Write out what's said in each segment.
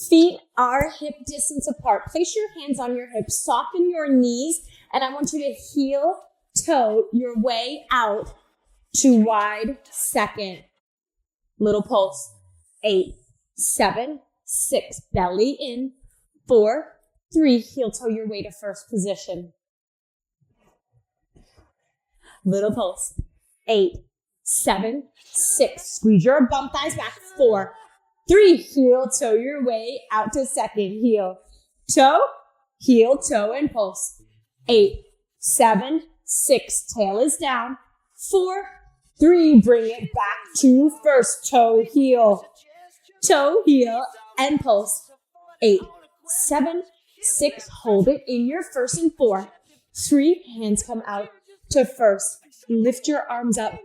Feet are hip distance apart. Place your hands on your hips, soften your knees, and I want you to heel toe your way out to wide second. Little pulse. 8, 7, 6, belly in. 4, 3, heel toe your way to first position. Little pulse. 8, 7, 6, squeeze your bump thighs back. 4, 3, heel toe your way out to second. Heel toe, and pulse. 8, 7, 6, tail is down. 4, 3, bring it back to first. Toe, heel, and pulse. 8, 7, 6, hold it in your first and 4, 3, hands come out to first. Lift your arms up.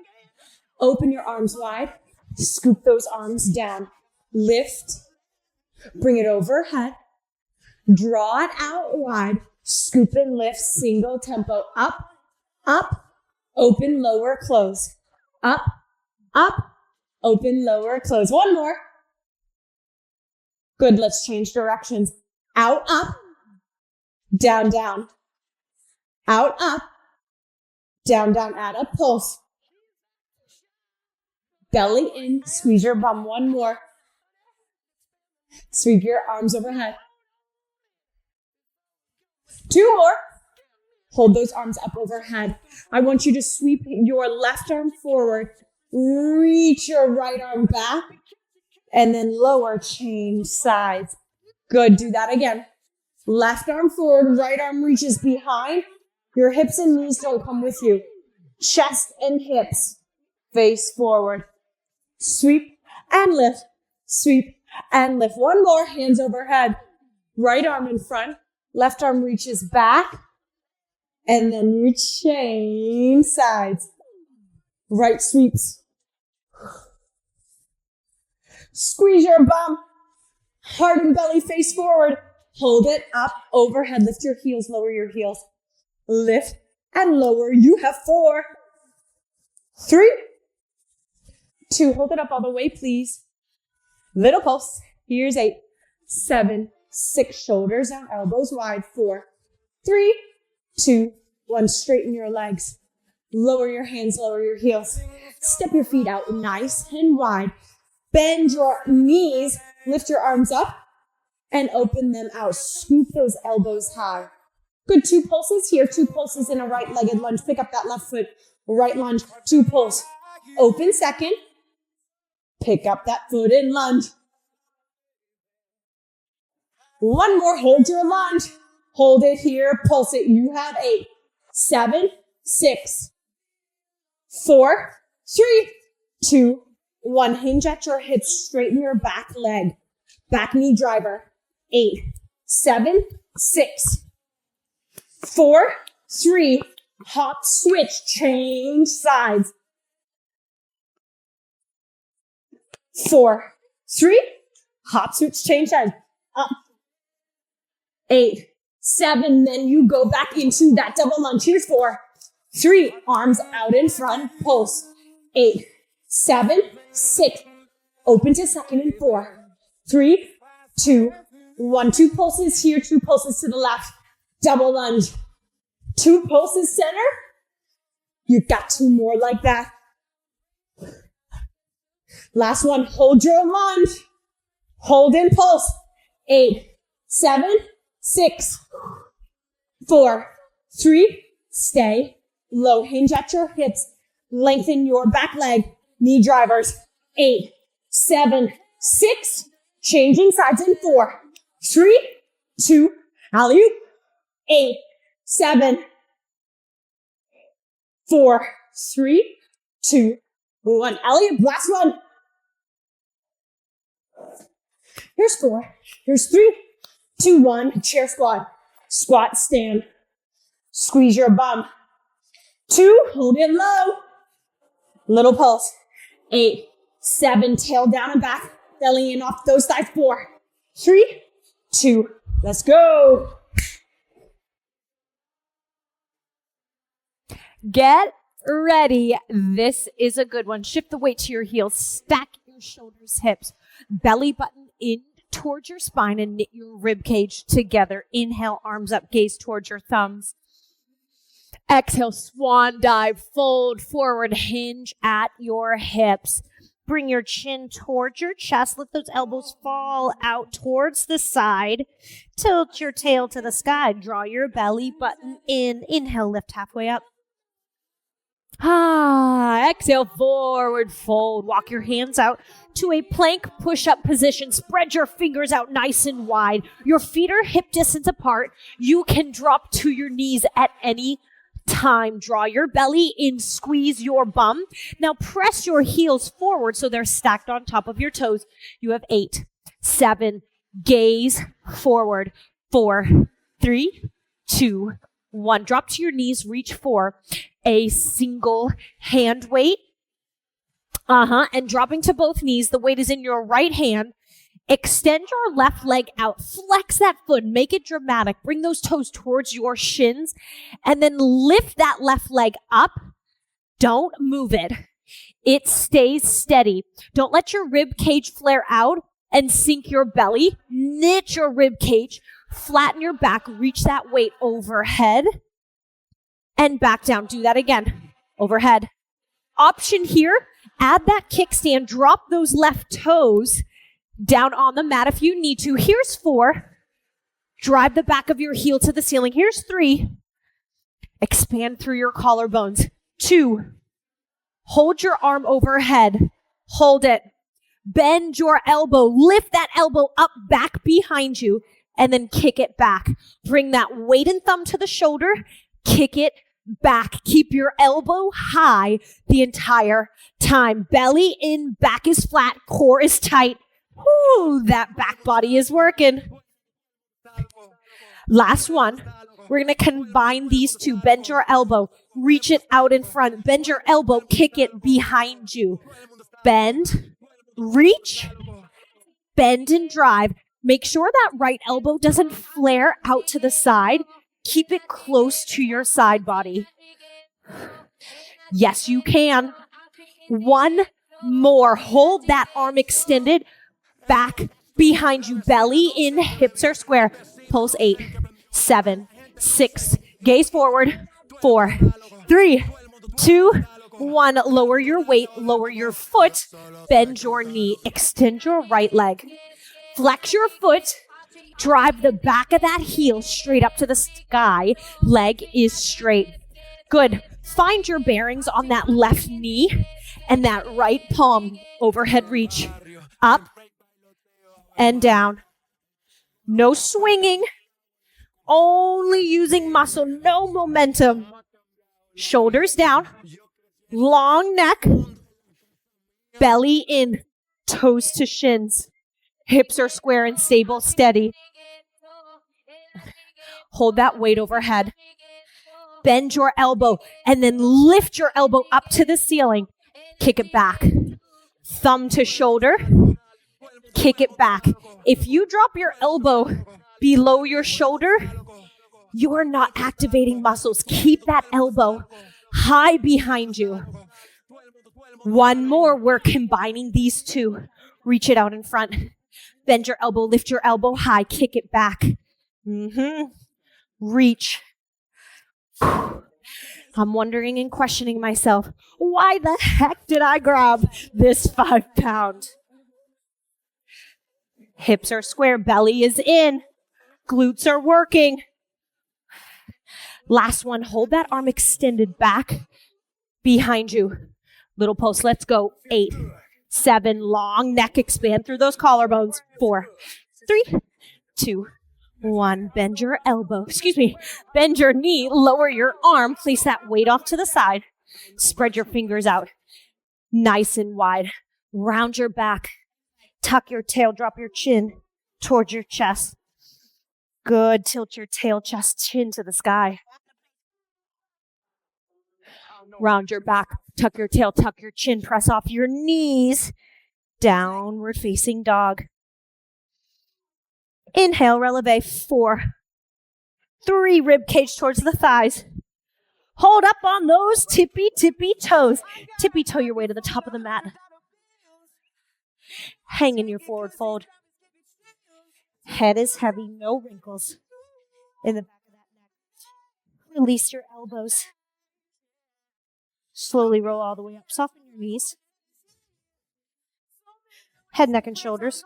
Open your arms wide. Scoop those arms down. Lift. Bring it overhead. Draw it out wide. Scoop and lift. Single tempo. Up, up, open, lower, close. Up, up, open, lower, close. One more. Good. Let's change directions. Out, up, down, down. Out, up, down, down. Add a pulse. Belly in. Squeeze your bum. One more. Sweep your arms overhead. 2 more. Hold those arms up overhead. I want you to sweep your left arm forward. Reach your right arm back. And then lower, change sides. Good. Do that again. Left arm forward. Right arm reaches behind. Your hips and knees don't come with you. Chest and hips face forward. Sweep and lift. Sweep and lift. One more. Hands overhead. Right arm in front. Left arm reaches back. And then you change sides. Right sweeps. Squeeze your bum. Heart and belly face forward. Hold it up overhead. Lift your heels. Lower your heels. Lift and lower. You have 4, 3, 2. Hold it up all the way, please. Little pulse. Here's 8, 7, 6. Shoulders down, elbows wide. 4, 3, 2, 1. Straighten your legs. Lower your hands, lower your heels. Step your feet out nice and wide. Bend your knees. Lift your arms up and open them out. Scoop those elbows high. Good. 2 pulses here. 2 pulses in a right-legged lunge. Pick up that left foot. Right lunge. 2 pulls. Open second. Pick up that foot and lunge. 1 more. Hold your lunge. Hold it here. Pulse it. You have 8, 7, 6, 4, 3, 2, 1. Hinge at your hips. Straighten your back leg. Back knee driver. 8, 7, 6, 4, 3. Hop, switch, change sides. 4, 3. Hop, switch, change sides. Up. 8, 7. Then you go back into that double lunge. Here's 4, 3. Arms out in front. Pulse. 8, 7, 6. Open to second and 4, 3, 2, 1. 2 pulses here. 2 pulses to the left. Double lunge. 2 pulses center. You've got 2 more like that. Last one. Hold your lunge. Hold and pulse. 8, 7, 6, 4, 3. Stay low. Hinge at your hips. Lengthen your back leg. Knee drivers. 8, 7, 6. Changing sides in 4, 3, 2. Alley-oop. 8, 7, 4, 3, 2, 1. Alley-oop. Last one. Here's 4. Here's 3, 2, 1. Chair squat. Squat, stand. Squeeze your bum. 2. Hold it low. Little pulse. 8, 7. Tail down and back. Belly in off those thighs. 4, 3, 2. Let's go. Get ready. This is a good one. Shift the weight to your heels. Stack your shoulders, hips. Belly button in towards your spine and knit your rib cage together. Inhale, arms up, gaze towards your thumbs. Exhale, swan dive, fold forward, hinge at your hips. Bring your chin towards your chest. Let those elbows fall out towards the side. Tilt your tail to the sky. Draw your belly button in. Inhale, lift halfway up. Exhale, forward fold. Walk your hands out to a plank push-up position. Spread your fingers out nice and wide. Your feet are hip distance apart. You can drop to your knees at any time. Draw your belly in, squeeze your bum. Now press your heels forward so they're stacked on top of your toes. You have 8, 7, gaze forward. 4, 3, 2, 1. Drop to your knees, reach for a single hand weight. And dropping to both knees. The weight is in your right hand. Extend your left leg out. Flex that foot. Make it dramatic. Bring those toes towards your shins. And then lift that left leg up. Don't move it. It stays steady. Don't let your rib cage flare out and sink your belly. Knit your rib cage. Flatten your back. Reach that weight overhead. And back down. Do that again. Overhead. Option here. Add that kickstand. Drop those left toes down on the mat if you need to. Here's 4. Drive the back of your heel to the ceiling. Here's 3. Expand through your collarbones. 2. Hold your arm overhead. Hold it. Bend your elbow. Lift that elbow up back behind you and then kick it back. Bring that weight and thumb to the shoulder. Kick it back. Keep your elbow high the entire time. Belly in, back is flat, core is tight. Whoo, that back body is working. Last one. We're going to combine these two. Bend your elbow. Reach it out in front. Bend your elbow. Kick it behind you. Bend. Reach. Bend and drive. Make sure that right elbow doesn't flare out to the side. Keep it close to your side body. Yes, you can. One more. Hold that arm extended. Back behind you. Belly in, hips are square. Pulse 8, 7, 6. Gaze forward. 4, 3, 2, 1. Lower your weight. Lower your foot. Bend your knee. Extend your right leg. Flex your foot. Drive the back of that heel straight up to the sky. Leg is straight. Good. Find your bearings on that left knee and that right palm. Overhead reach. Up and down. No swinging. Only using muscle. No momentum. Shoulders down. Long neck. Belly in. Toes to shins. Hips are square and stable, steady. Hold that weight overhead. Bend your elbow and then lift your elbow up to the ceiling. Kick it back. Thumb to shoulder. Kick it back. If you drop your elbow below your shoulder, you are not activating muscles. Keep that elbow high behind you. One more. We're combining these two. Reach it out in front. Bend your elbow, lift your elbow high, kick it back. Reach. I'm wondering and questioning myself, why the heck did I grab this 5 pound? Hips are square, belly is in, glutes are working. Last one, hold that arm extended back behind you. Little pulse, let's go. 8, 7, long neck, expand through those collarbones. 4, 3, 2, 1. Bend your elbow, bend your knee, lower your arm, place that weight off to the side. Spread your fingers out nice and wide. Round your back, tuck your tail, drop your chin towards your chest. Good, tilt your tail, chest, chin to the sky. Round your back, tuck your tail, tuck your chin, press off your knees. Downward facing dog. Inhale, releve. 4, 3, rib cage towards the thighs. Hold up on those tippy toes. Tippy toe your way to the top of the mat. Hang in your forward fold. Head is heavy, no wrinkles in the back of that neck. Release your elbows. Slowly roll all the way up. Soften your knees. Head, neck, and shoulders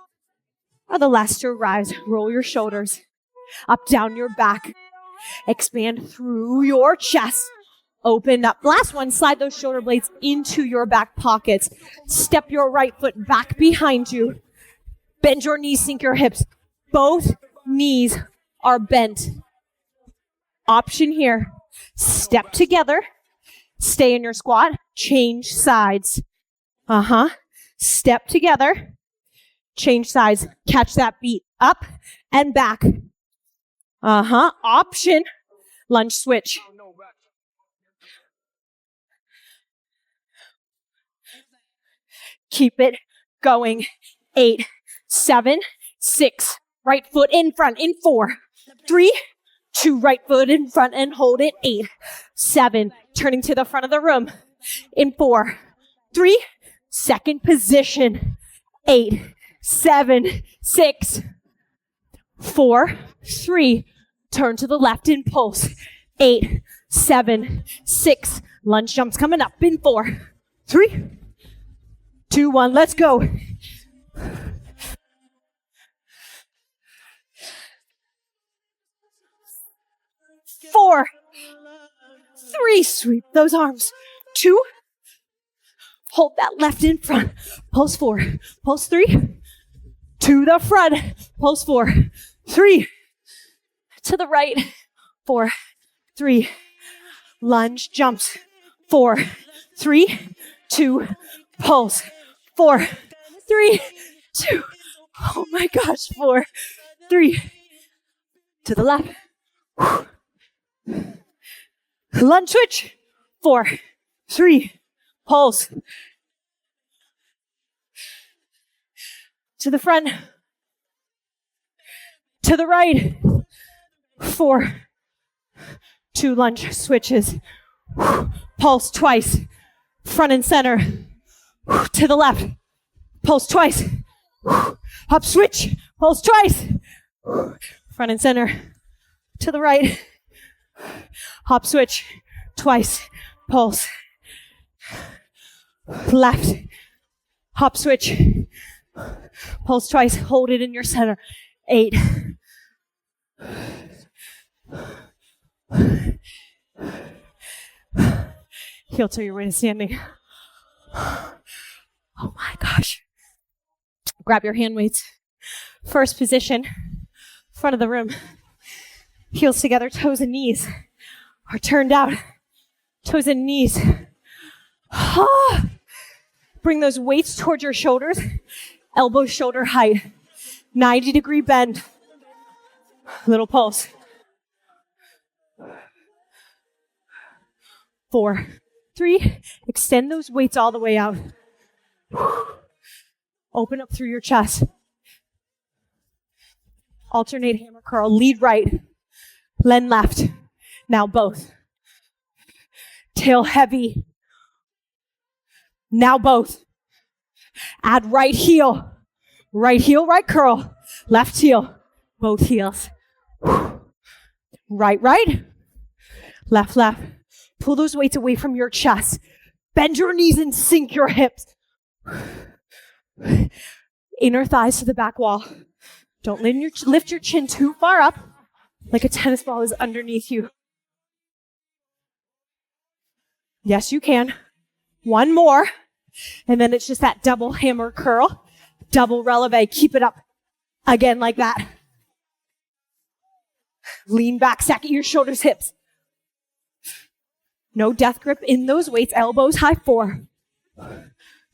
are the last to rise. Roll your shoulders up, down your back. Expand through your chest. Open up. Last one, slide those shoulder blades into your back pockets. Step your right foot back behind you. Bend your knees, sink your hips. Both knees are bent. Option here. Step together. Stay in your squat. Change sides. Step together. Change sides. Catch that beat. Up and back. Option. Lunge switch. Keep it going. 8, 7, 6. Right foot in front in 4, 3, 2. Right foot in front and hold it. 8, 7. Turning to the front of the room in 4, 3. Second position. 8, 7, 6, 4, 3. Turn to the left and pulse. 8, 7, 6. Lunge jumps coming up in 4, 3, 2, 1. Let's go. 4, 3. Sweep those arms. 2. Hold that left in front. Pulse 4. Pulse 3. To the front. Pulse 4. 3. To the right. 4, 3. Lunge jumps. 4, 3, 2. Pulse. 4, 3, 2. Oh my gosh. 4, 3. To the left. Lunge switch. 4, 3. Pulse. To the front. To the right. 4, 2. Lunge switches. Pulse twice. Front and center. To the left. Pulse twice. Hop switch. Pulse twice. Front and center. To the right. Hop switch. Twice. Pulse. Left. Hop switch. Pulse twice. Hold it in your center. 8. Heel to your way to standing. Oh my gosh. Grab your hand weights. First position. Front of the room. Heels together, toes and knees are turned out. Toes and knees. Bring those weights towards your shoulders. Elbows shoulder height. 90-degree bend. Little pulse. 4, 3. Extend those weights all the way out. Open up through your chest. Alternate hammer curl. Lead right. Lean left. Now both. Tail heavy. Now both. Add right heel. Right heel, right curl. Left heel. Both heels. Right, right. Left, left. Pull those weights away from your chest. Bend your knees and sink your hips. Inner thighs to the back wall. Don't lift your chin too far up, like a tennis ball is underneath you. Yes, you can. One more. And then it's just that double hammer curl, double releve. Keep it up again like that. Lean back, stack your shoulders, hips. No death grip in those weights. Elbows high. 4,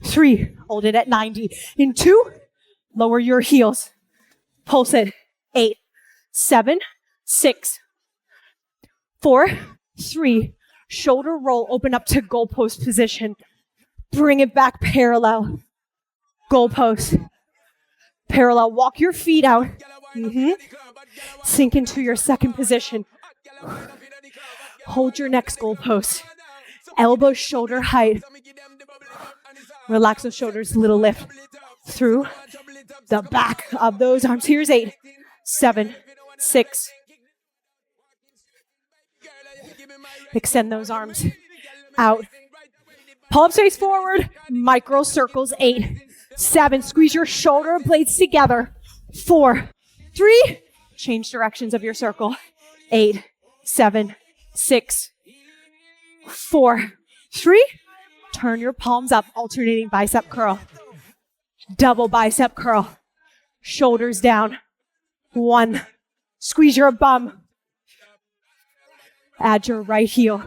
3. Hold it at 90. In 2, lower your heels. Pulse it. 8, 7, 6, 4, 3. Shoulder roll. Open up to goal post position. Bring it back parallel. Goal post. Parallel. Walk your feet out. Sink into your second position. Hold your next goal post. Elbow shoulder height. Relax those shoulders. Little lift through the back of those arms. Here's 8, 7, 6. Extend those arms out. Palms face forward, micro circles. 8, 7. Squeeze your shoulder blades together. 4, 3. Change directions of your circle. 8, 7, 6, 4, 3. Turn your palms up, alternating bicep curl. Double bicep curl. Shoulders down. 1. Squeeze your bum. Add your right heel.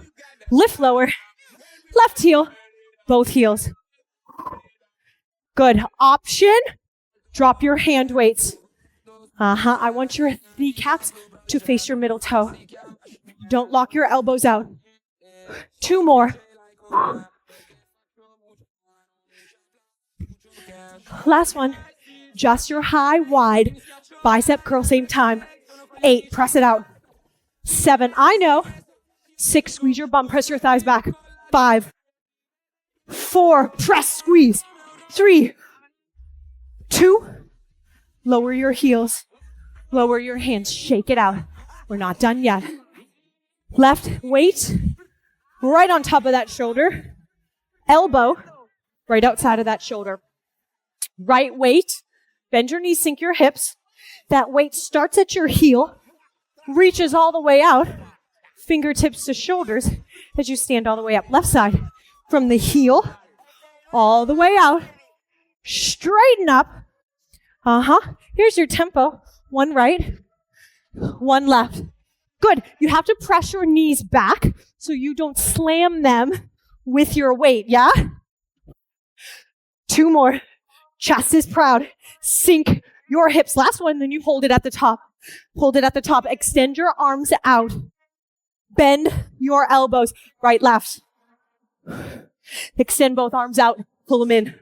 Lift lower. Left heel. Both heels. Good. Option. Drop your hand weights. I want your kneecaps to face your middle toe. Don't lock your elbows out. 2 more. Last one. Just your high, wide, bicep curl same time. 8, press it out. 7, I know. 6, squeeze your bum, press your thighs back. 5, 4, press, squeeze. 3, 2, lower your heels. Lower your hands, shake it out. We're not done yet. Left weight, right on top of that shoulder. Elbow, right outside of that shoulder. Right weight, bend your knees, sink your hips. That weight starts at your heel, reaches all the way out, fingertips to shoulders as you stand all the way up. Left side, from the heel, all the way out, straighten up. Here's your tempo. 1 right, 1 left. Good. You have to press your knees back so you don't slam them with your weight, yeah? 2 more. Chest is proud. Sink your hips. Last one, then you hold it at the top. Hold it at the top. Extend your arms out. Bend your elbows. Right, left. Extend both arms out. Pull them in.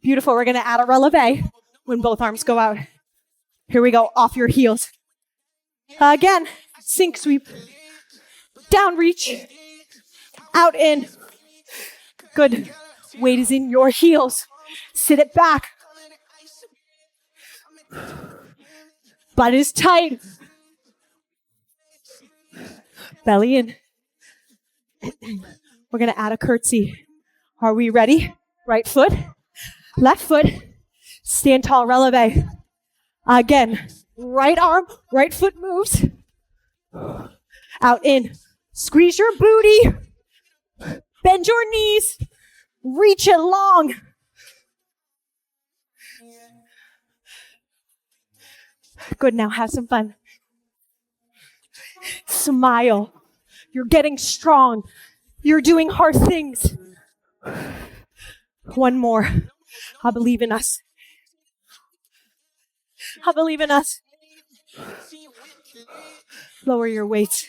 Beautiful. We're going to add a releve when both arms go out. Here we go. Off your heels. Again. Sink, sweep. Down, reach. Out, in. Good. Weight is in your heels. Sit it back. Butt is tight. Belly in. We're going to add a curtsy. Are we ready? Right foot, left foot. Stand tall, releve. Again, right arm, right foot moves. Out, in. Squeeze your booty. Bend your knees. Reach it long. Good, now have some fun. Smile. You're getting strong. You're doing hard things. 1 more. I believe in us. I believe in us. Lower your weights.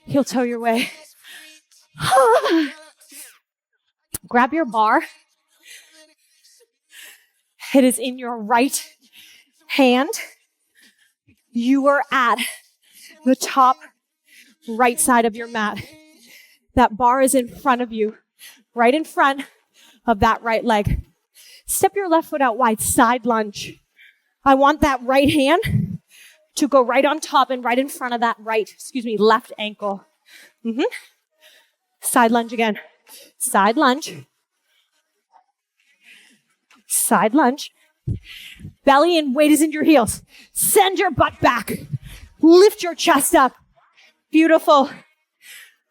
Heel toe your way. Grab your bar. It is in your right hand. You are at the top right side of your mat. That bar is in front of you, right in front of that right leg. Step your left foot out wide, side lunge. I want that right hand to go right on top and right in front of that left ankle. Side lunge again. Side lunge. Side lunge. Belly in, weight is in your heels. Send your butt back. Lift your chest up. Beautiful.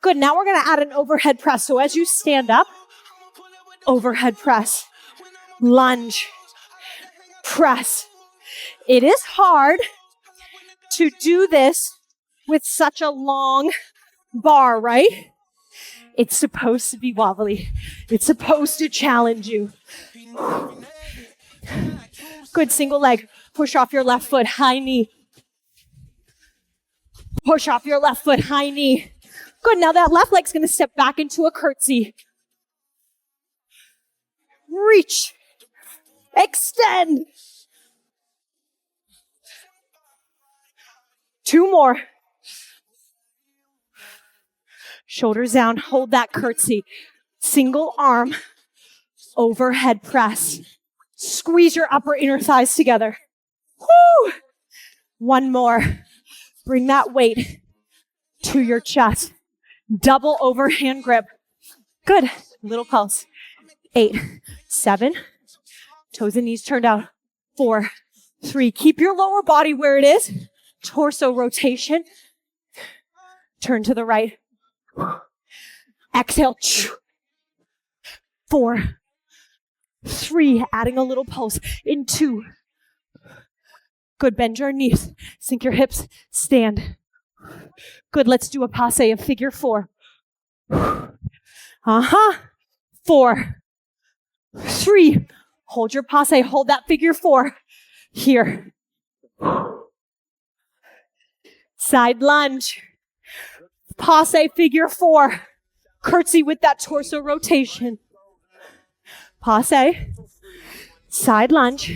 Good, now we're gonna add an overhead press. So as you stand up, overhead press, lunge, press. It is hard to do this with such a long bar, right? It's supposed to be wobbly. It's supposed to challenge you. Good, single leg. Push off your left foot, high knee. Push off your left foot, high knee. Good, now that left leg's gonna step back into a curtsy. Reach. Extend. 2 more. Shoulders down, hold that curtsy. Single arm, overhead press. Squeeze your upper inner thighs together. Woo! One more. Bring that weight to your chest. Double overhand grip. Good. Little pulse. 8, 7. Toes and knees turned out. 4, 3. Keep your lower body where it is. Torso rotation. Turn to the right. Exhale. 4, 3. Adding a little pulse in 2. Good. Bend your knees. Sink your hips. Stand. Good. Let's do a passe of figure 4. 4, 3. Hold your passe. Hold that figure 4. Here. Side lunge. Passe figure 4. Curtsy with that torso rotation. Passe. Side lunge.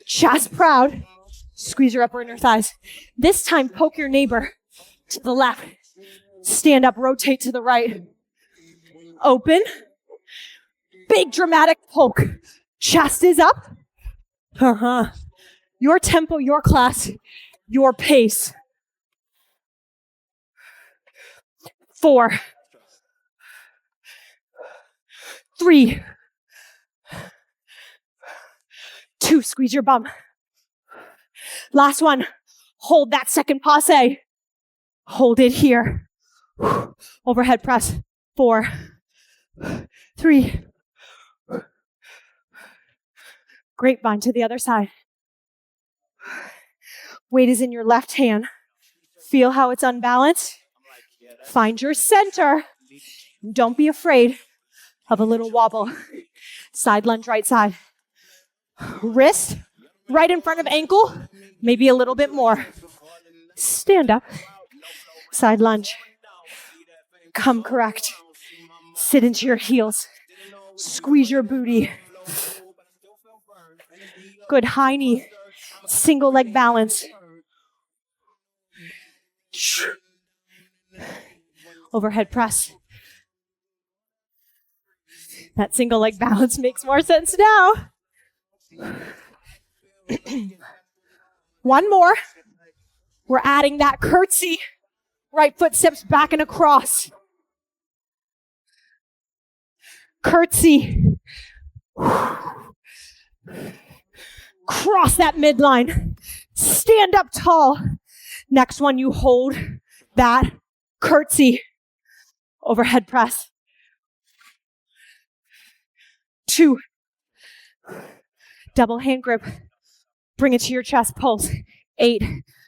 Chest proud. Squeeze your upper inner thighs. This time, poke your neighbor to the left. Stand up, rotate to the right. Open. Big dramatic poke. Chest is up. Your tempo, your class, your pace. 4, 3, 2. Squeeze your bum. Last one. Hold that second passe. Hold it here. Overhead press. 4, 3. Grapevine to the other side. Weight is in your left hand. Feel how it's unbalanced. Find your center. Don't be afraid of a little wobble. Side lunge, right side. Wrist right in front of ankle, maybe a little bit more. Stand up. Side lunge. Come correct. Sit into your heels. Squeeze your booty. Good. High knee. Single leg balance. Overhead press. That single leg balance makes more sense now. One more. We're adding that curtsy. Right foot steps back and across. Curtsy. Cross that midline. Stand up tall. Next one, you hold that curtsy. Overhead press. 2. Double hand grip. Bring it to your chest. Pulse. 8,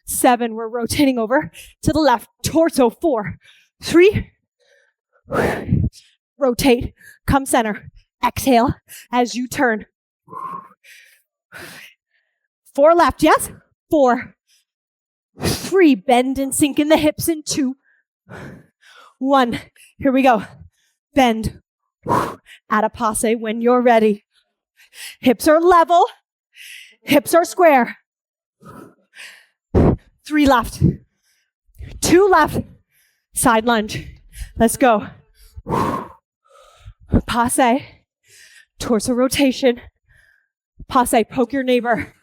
7. We're rotating over to the left. Torso. 4, 3. Rotate. Come center. Exhale as you turn. 4 left. Yes? 4, 3. Bend and sink in the hips in 2. 1. Here we go. Bend. Add a passe when you're ready. Hips are level. Hips are square. 3 left. 2 left. Side lunge. Let's go. Passe. Torso rotation. Passe. Poke your neighbor.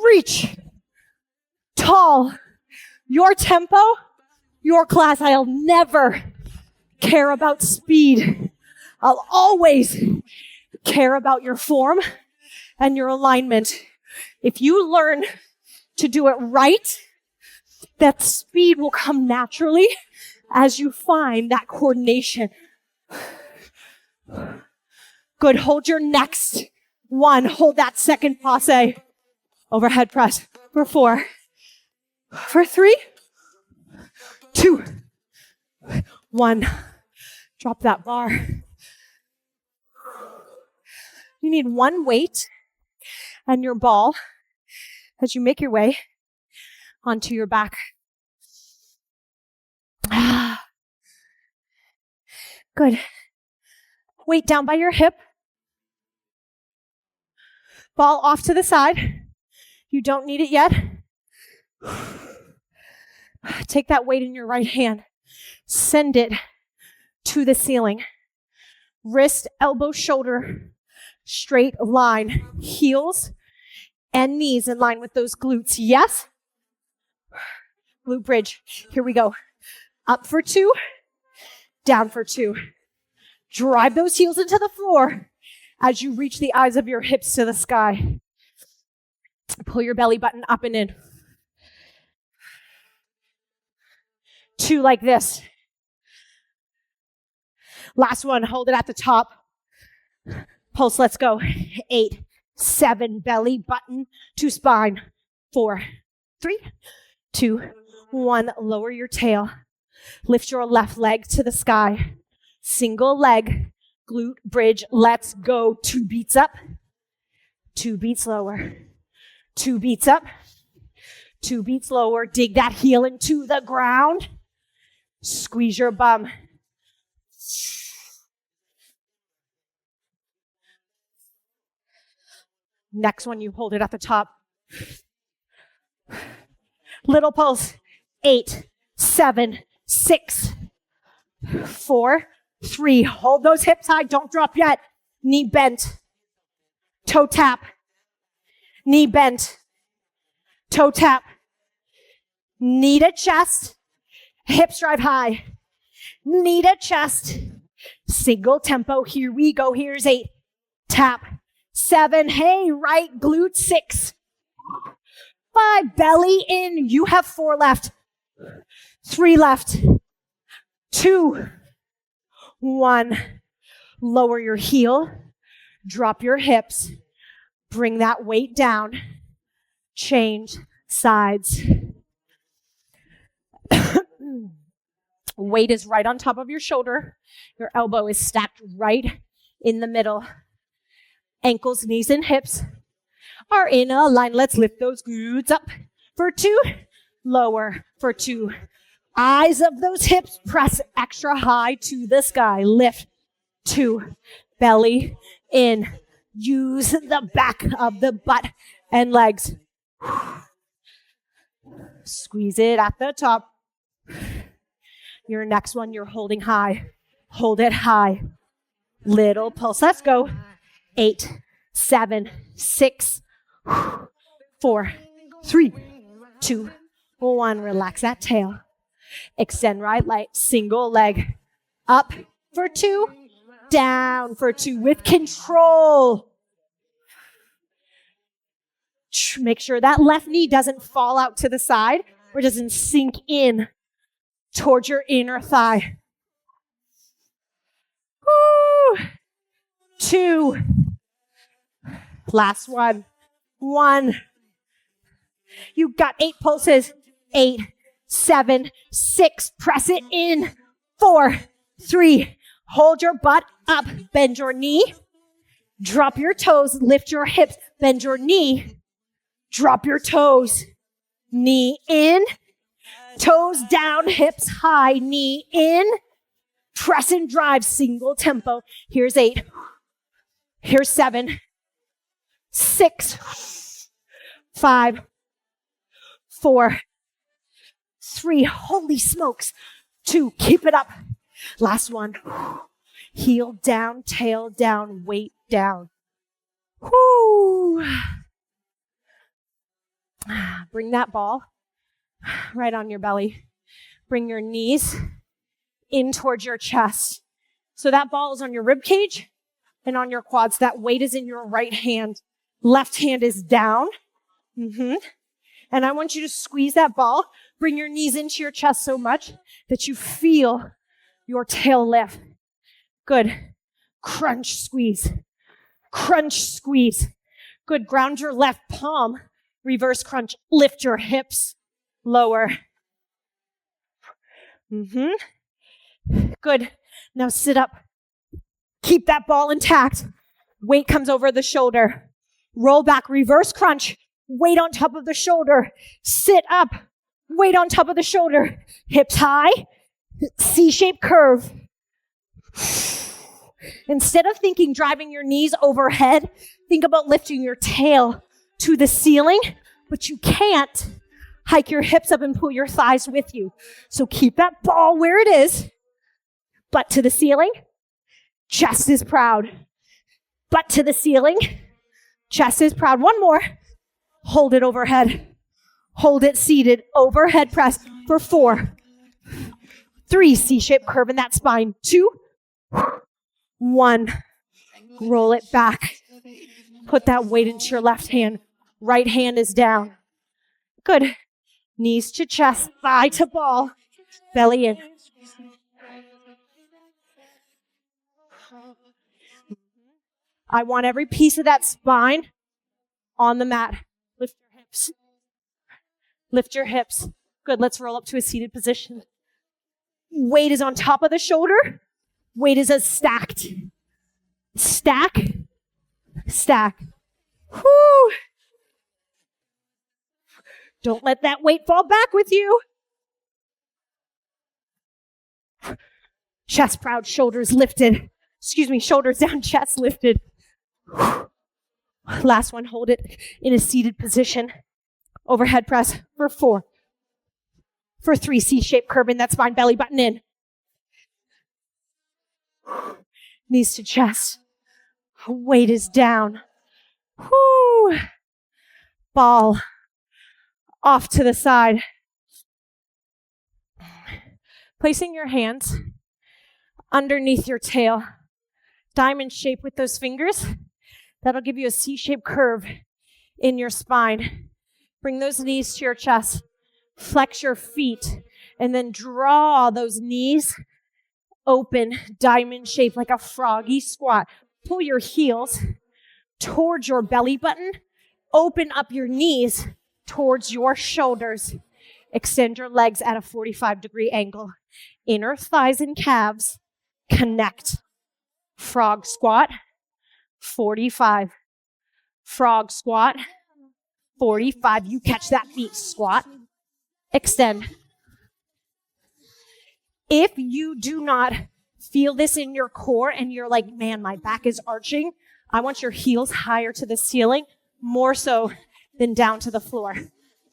Reach. Tall. Your tempo. Your class. I'll never care about speed. I'll always care about your form and your alignment. If you learn to do it right, that speed will come naturally as you find that coordination. Good. Hold your next one. Hold that second passe. Overhead press for 4, for 3, 2, 1. Drop that bar. You need one weight and your ball as you make your way onto your back. Good. Weight down by your hip. Ball off to the side. You don't need it yet. Take that weight in your right hand. Send it to the ceiling. Wrist, elbow, shoulder, straight line. Heels and knees in line with those glutes. Yes? Glute bridge. Here we go. Up for 2, down for 2. Drive those heels into the floor as you reach the eyes of your hips to the sky. Pull your belly button up and in. 2 like this. Last one, hold it at the top. Pulse, let's go. 8, 7, belly button to spine. 4, 3, 2, 1. Lower your tail. Lift your left leg to the sky. Single leg, glute bridge. Let's go. 2 beats up. 2 beats lower. 2 beats up. 2 beats lower. Dig that heel into the ground. Squeeze your bum. Next one, you hold it at the top. Little pulse. 8, 7, 6, 4, 3. Hold those hips high. Don't drop yet. Knee bent. Toe tap. Knee bent. Toe tap. Knee to chest. Hips drive high. Knee to chest. Single tempo. Here we go. Here's 8. Tap. 7. Hey, right glute. 6. 5. Belly in. You have 4 left. 3 left. 2. 1. Lower your heel. Drop your hips. Bring that weight down. Change sides. Weight is right on top of your shoulder. Your elbow is stacked right in the middle. Ankles, knees, and hips are in a line. Let's lift those glutes up for 2. Lower for 2. Eyes of those hips press extra high to the sky. Lift. 2. Belly in. Use the back of the butt and legs. Squeeze it at the top. Your next one, you're holding high. Hold it high. Little pulse. Let's go. 8, 7, 6, 4, 3, 2, 1. Relax that tail. Extend right leg. Single leg. Up for 2. Down for 2 with control. Make sure that left knee doesn't fall out to the side or doesn't sink in towards your inner thigh. Woo. 2. Last one. 1. You got 8 pulses. 8, 7, 6. Press it in. 4, 3. Hold your butt up. Bend your knee. Drop your toes. Lift your hips. Bend your knee. Drop your toes. Knee in. Toes down. Hips high. Knee in. Press and drive. Single tempo. Here's 8. Here's 7. 6. 5. 4. 3. Holy smokes. 2. Keep it up. Last one. Heel down, tail down, weight down. Whoo. Bring that ball right on your belly. Bring your knees in towards your chest. So that ball is on your rib cage and on your quads. That weight is in your right hand. Left hand is down. And I want you to squeeze that ball. Bring your knees into your chest so much that you feel your tail lift. Good. Crunch, squeeze. Crunch, squeeze. Good. Ground your left palm. Reverse crunch. Lift your hips. Lower. Good. Now sit up. Keep that ball intact. Weight comes over the shoulder. Roll back. Reverse crunch. Weight on top of the shoulder. Sit up. Weight on top of the shoulder. Hips high. C-shaped curve. Instead of thinking driving your knees overhead, think about lifting your tail to the ceiling, but you can't hike your hips up and pull your thighs with you. So keep that ball where it is, butt to the ceiling, chest is proud. Butt to the ceiling, chest is proud. One more. Hold it overhead. Hold it seated, overhead press for 4, 3, C-shaped curve in that spine, 2, 1. Roll it back. Put that weight into your left hand. Right hand is down. Good. Knees to chest, thigh to ball, belly in. I want every piece of that spine on the mat. Lift your hips. Lift your hips. Good. Let's roll up to a seated position. Weight is on top of the shoulder. Weight is as stacked. Stack. Stack. Whoo. Don't let that weight fall back with you. Chest proud, shoulders lifted. Shoulders down, chest lifted. Last one, hold it in a seated position. Overhead press for 4. For 3, C-shaped curve in that spine, belly button in. Knees to chest. Weight is down. Whoo. Ball off to the side. Placing your hands underneath your tail. Diamond shape with those fingers. That'll give you a C-shaped curve in your spine. Bring those knees to your chest. Flex your feet. And then draw those knees open, diamond shape like a froggy squat. Pull your heels towards your belly button. Open up your knees towards your shoulders. Extend your legs at a 45-degree angle. Inner thighs and calves connect. Frog squat, 45. Frog squat, 45. You catch that beat. Squat, extend. If you do not feel this in your core and you're like, man, my back is arching, I want your heels higher to the ceiling, more so than down to the floor.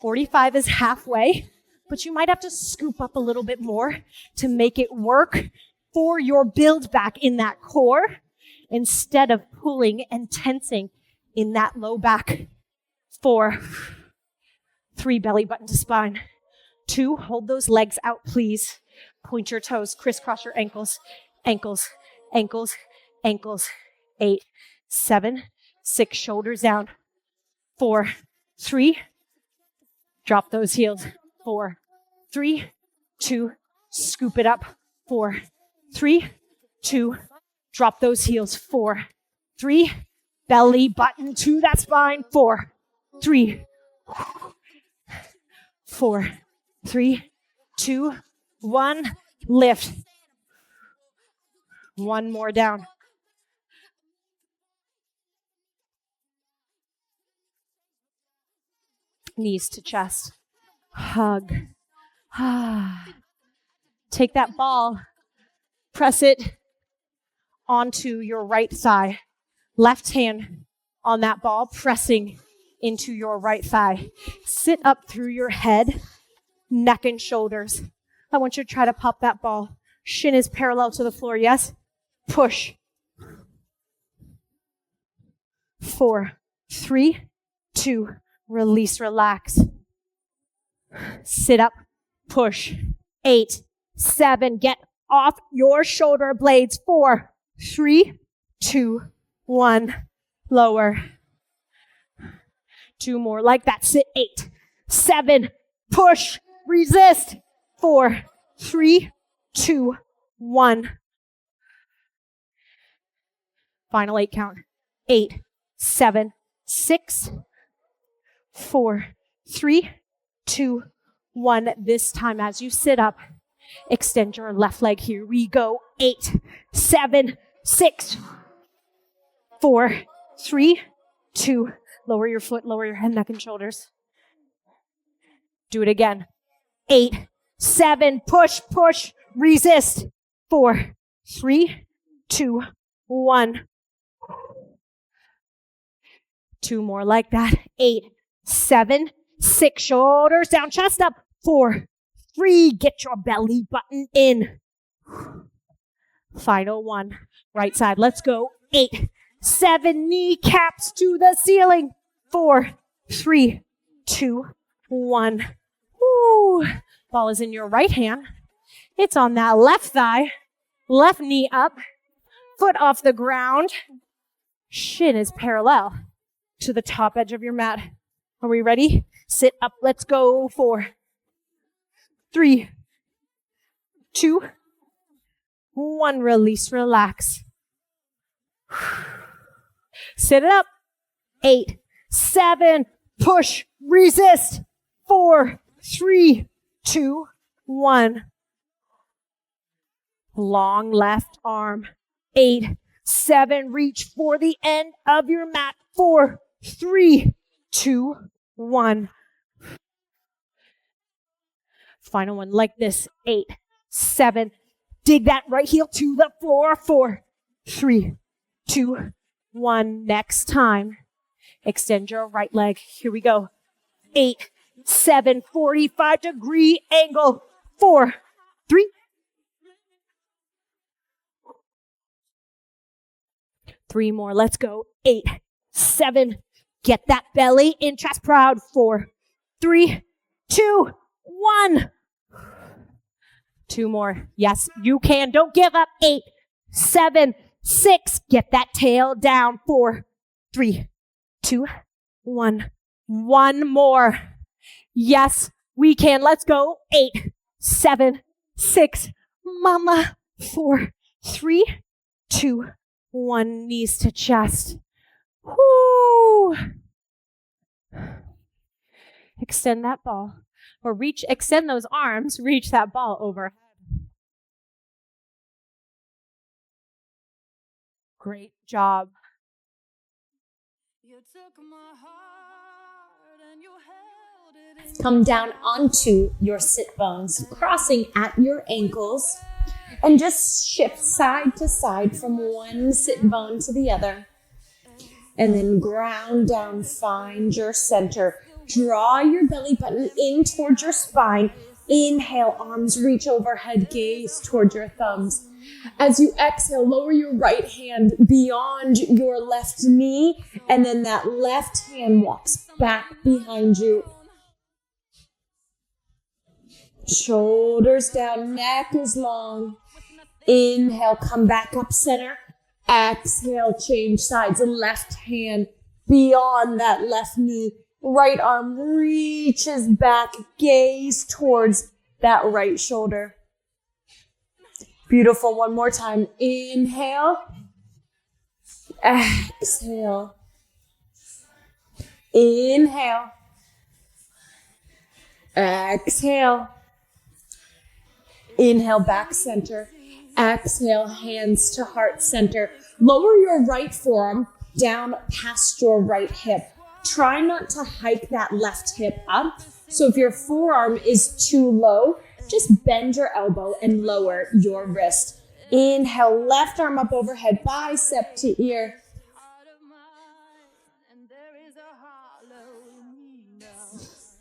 45 is halfway, but you might have to scoop up a little bit more to make it work for your build back in that core instead of pulling and tensing in that low back. 4, 3, belly button to spine. 2, hold those legs out, please. Point your toes, crisscross your ankles, ankles, ankles, ankles. 8, 7, 6, shoulders down. 4, 3, drop those heels. 4, 3, 2, scoop it up. 4, 3, 2, drop those heels. 4, 3, belly button to that spine. 4, 3, 4, 3, 2, 1, lift. One more down. Knees to chest. Hug. Take that ball, press it onto your right thigh. Left hand on that ball, pressing into your right thigh. Sit up through your head, neck and shoulders. I want you to try to pop that ball. Shin is parallel to the floor, yes? Push. 4, 3, 2, release, relax. Sit up, push. 8, 7, get off your shoulder blades. 4, 3, 2, 1, lower. 2 more like that. Sit. 8, 7, push, resist. 4, 3, 2, 1. Final 8 count. 8, 7, 6, 4, 3, 2, 1. This time as you sit up, extend your left leg. Here we go. 8, 7, 6, 4, 3, 2. Lower your foot, lower your head, neck, and shoulders. Do it again. 8, 7, push, push, resist. 4, 3, 2, 1. 2 more like that. 8, 7, 6, shoulders down, chest up. 4, 3, get your belly button in. Final 1, right side. Let's go. 8, 7, kneecaps to the ceiling. 4, 3, 2, 1. Woo. Ball is in your right hand. It's on that left thigh. Left knee up. Foot off the ground. Shin is parallel to the top edge of your mat. Are we ready? Sit up. Let's go. 4, 3, 2, 1. Release, relax. Sit it up. 8, 7, push, resist. 4, 3, 2, 1. Long left arm. 8, 7, reach for the end of your mat. 4, 3, 2, 1. Final one like this. 8, 7. Dig that right heel to the floor. 4, 3, 2, 1. Next time. Extend your right leg. Here we go. 8, 7, 45-degree angle. 4, 3. 3 more. Let's go. 8, 7. Get that belly in, chest proud. 4, 3, 2, 1. 2 more. Yes, you can. Don't give up. 8, 7, 6. Get that tail down. 4, 3, 2, 1. 1 more. Yes, we can. Let's go. 8, 7, 6. Mama. 4, 3, 2, 1. Knees to chest. Whoo. Extend that ball. Or extend those arms. Reach that ball overhead. Great job. Come down onto your sit bones, crossing at your ankles, and just shift side to side from one sit bone to the other. And then ground down, find your center. Draw your belly button in towards your spine. Inhale, arms reach overhead, gaze towards your thumbs. As you exhale, lower your right hand beyond your left knee, and then that left hand walks back behind you. Shoulders down, neck is long. Inhale, come back up center. Exhale, change sides. Left hand beyond that left knee. Right arm reaches back, gaze towards that right shoulder. Beautiful. One more time. Inhale. Exhale. Inhale. Exhale. Inhale, back center. Exhale, hands to heart center. Lower your right forearm down past your right hip. Try not to hike that left hip up. So if your forearm is too low, just bend your elbow and lower your wrist. Inhale, left arm up overhead, bicep to ear.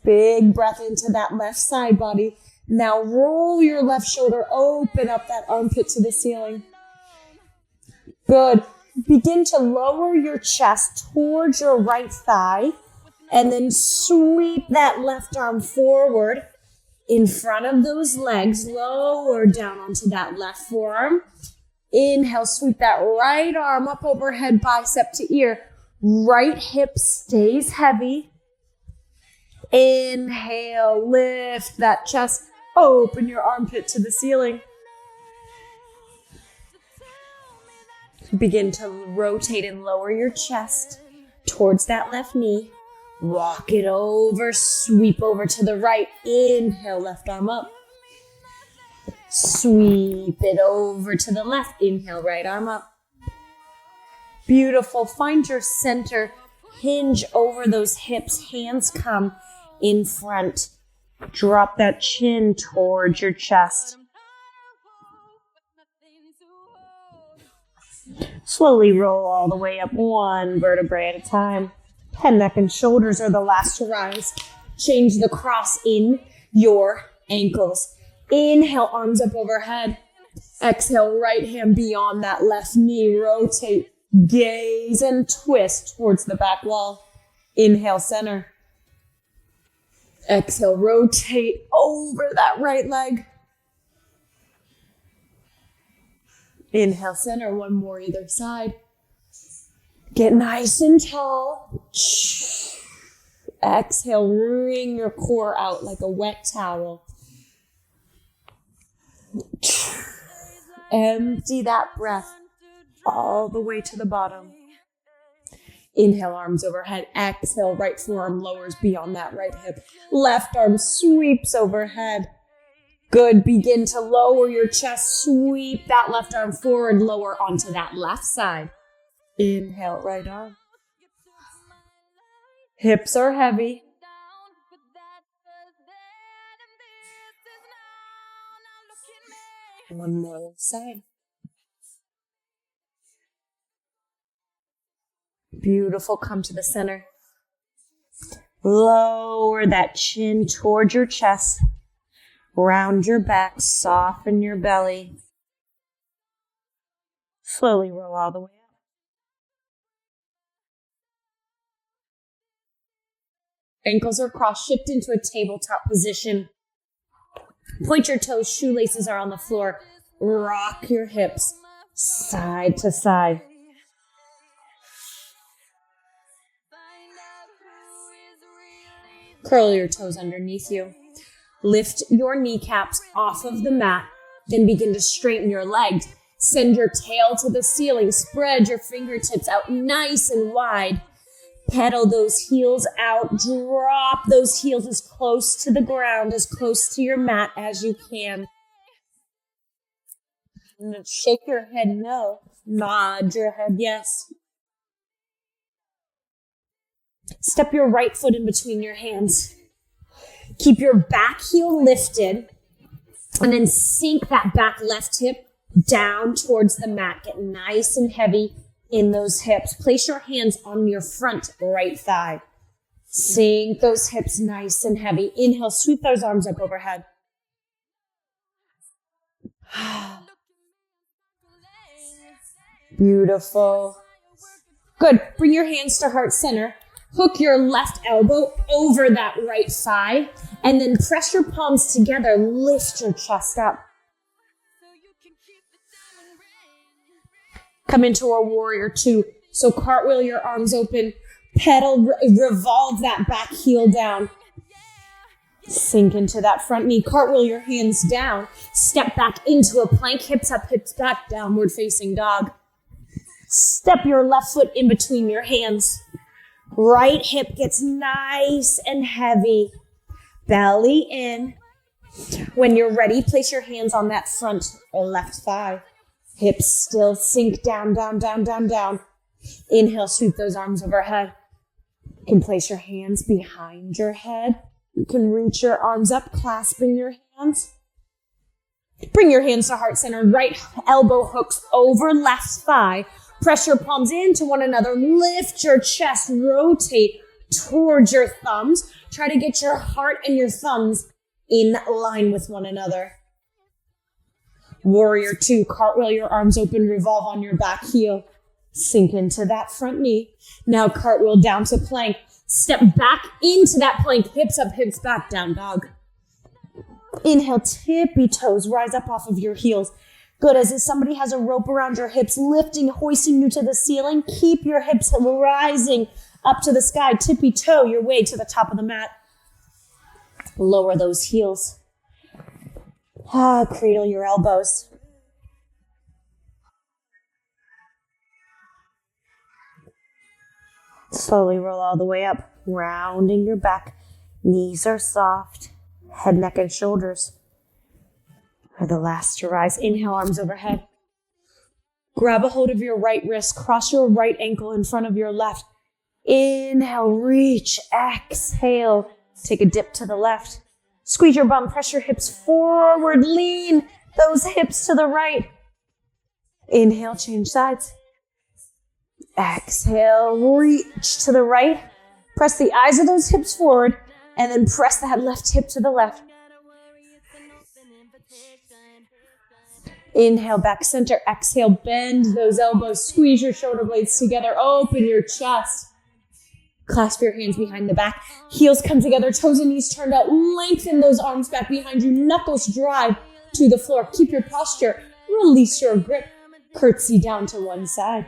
Big breath into that left side body. Now roll your left shoulder, open up that armpit to the ceiling. Good. Begin to lower your chest towards your right thigh and then sweep that left arm forward in front of those legs. Lower down onto that left forearm. Inhale, sweep that right arm up overhead, bicep to ear. Right hip stays heavy. Inhale, lift that chest, open your armpit to the ceiling. Begin to rotate and lower your chest towards that left knee. Rock it over, sweep over to the right. Inhale, left arm up. Sweep it over to the left. Inhale, right arm up. Beautiful. Find your center. Hinge over those hips. Hands come in front. Drop that chin towards your chest. Slowly roll all the way up, one vertebrae at a time. Head, neck, and shoulders are the last to rise. Change the cross in your ankles. Inhale, arms up overhead. Exhale, right hand beyond that left knee. Rotate, gaze, and twist towards the back wall. Inhale, center. Exhale, rotate over that right leg. Inhale, center, one more either side. Get nice and tall. Exhale, wring your core out like a wet towel. Empty that breath all the way to the bottom. Inhale, arms overhead. Exhale, right forearm lowers beyond that right hip. Left arm sweeps overhead. Good. Begin to lower your chest. Sweep that left arm forward, lower onto that left side. Inhale, right arm. Hips are heavy. One more side. Beautiful. Come to the center. Lower that chin towards your chest. Round your back. Soften your belly. Slowly roll all the way up. Ankles are crossed. Shift into a tabletop position. Point your toes. Shoelaces are on the floor. Rock your hips side to side. Curl your toes underneath you. Lift your kneecaps off of the mat. Then begin to straighten your legs. Send your tail to the ceiling. Spread your fingertips out nice and wide. Pedal those heels out. Drop those heels as close to the ground, as close to your mat as you can. And then shake your head no. Nod your head yes. Step your right foot in between your hands. Keep your back heel lifted. And then sink that back left hip down towards the mat. Get nice and heavy in those hips. Place your hands on your front right thigh. Sink those hips nice and heavy. Inhale, sweep those arms up overhead. Beautiful. Good. Bring your hands to heart center. Hook your left elbow over that right thigh. And then press your palms together. Lift your chest up. Come into a warrior two. So cartwheel your arms open. Pedal, revolve that back heel down. Sink into that front knee. Cartwheel your hands down. Step back into a plank. Hips up, hips back. Downward facing dog. Step your left foot in between your hands. Right hip gets nice and heavy. Belly in. When you're ready, place your hands on that front or left thigh. Hips still sink down, down, down, down, down. Inhale, sweep those arms overhead. You can place your hands behind your head. You can reach your arms up, clasping your hands. Bring your hands to heart center. Right elbow hooks over left thigh. Press your palms into one another. Lift your chest. Rotate towards your thumbs. Try to get your heart and your thumbs in line with one another. Warrior two, cartwheel your arms open, revolve on your back heel. Sink into that front knee. Now cartwheel down to plank. Step back into that plank. Hips up, hips back, down dog. Inhale, tippy toes, rise up off of your heels. Good, as if somebody has a rope around your hips, lifting, hoisting you to the ceiling. Keep your hips rising up to the sky. Tippy toe your way to the top of the mat. Lower those heels. Cradle your elbows. Slowly roll all the way up, rounding your back. Knees are soft. Head, neck, and shoulders are the last to rise. Inhale, arms overhead. Grab a hold of your right wrist. Cross your right ankle in front of your left. Inhale, reach. Exhale. Take a dip to the left. Squeeze your bum. Press your hips forward. Lean those hips to the right. Inhale, change sides. Exhale, reach to the right. Press the eyes of those hips forward. And then press that left hip to the left. Inhale, back center. Exhale, bend those elbows. Squeeze your shoulder blades together. Open your chest. Clasp your hands behind the back. Heels come together, toes and knees turned out. Lengthen those arms back behind you. Knuckles drive to the floor. Keep your posture. Release your grip. Curtsy down to one side.